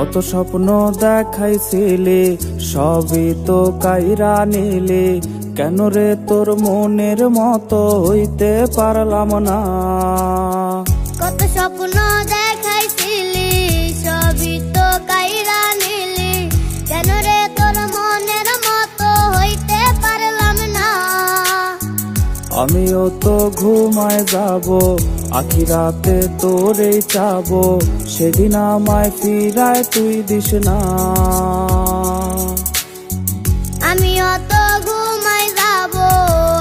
কত স্বপ্ন দেখাইছিলে সবই তো কাইরা নিলে, কেন রে তোর মনের মতো হইতে পারলাম না। কত স্বপ্ন দেখাইছিলি সবই তো কাইরা নিলি, কেন রে তোর মনের মতো হইতে পারলাম না। আমিও তো ঘুমায় যাব, আখিরাতে তোরে চাবো, সেদিন আমায় ফিরায় তুই দিস না। আমিও তো ঘুমাই যাব,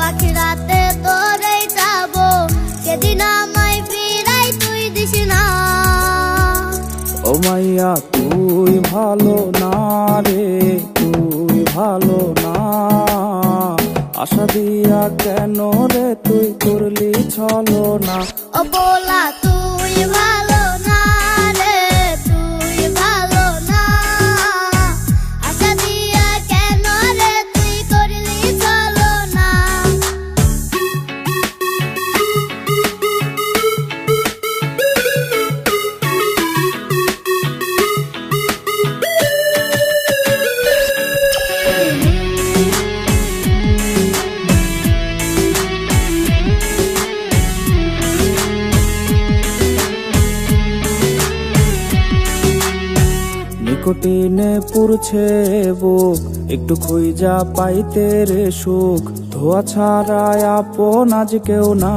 আখিরাতে তোরে যাব, সেদিন আমায় ফিরাই তুই দিস না। ও মাইয়া তুই ভালো না রে, তুই ভালো না। আশা দিয়া কেন রে তুই করলি ছলো না। ও বলা তুই ভালো না রে, তুই ভালো না। আশা দিয়া কেন রে তুই করলি চলো না। নিকটিনে পুরছে বুক, একটু খুঁজা পাইতে রে সুখ, ধোয়া ছাড়া আপন আজ কেউ না।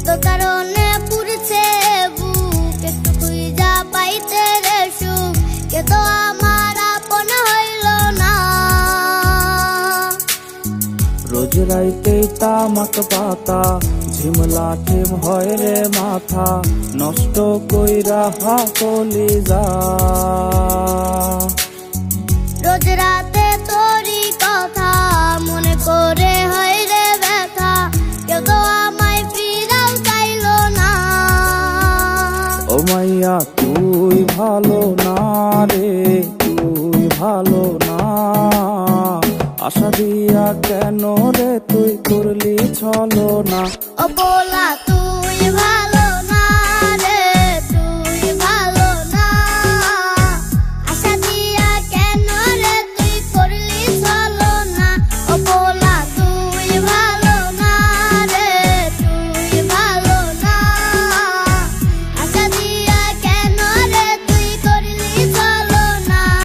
তোর কারণে পুরছে বুক, একটু খুঁজা পাইতে রে সুখ, কে তো আমার আপন হইল না। রোজ রাইতে তামাক পাতা, ঝিমলা ঠেম হয় রে মাথা, নষ্ট কইরা হাতলি যা। রোজ রাতে তোরই কথা মনে করে হয় রে ব্যথা, কেউ তো আমায় ফিরাও চাইলো না। ও মাইয়া তুই ভালো না রে, তুই ভালো না। আশা দিয়া কেন রে তুই করলি ছলো না। ও বলা তুই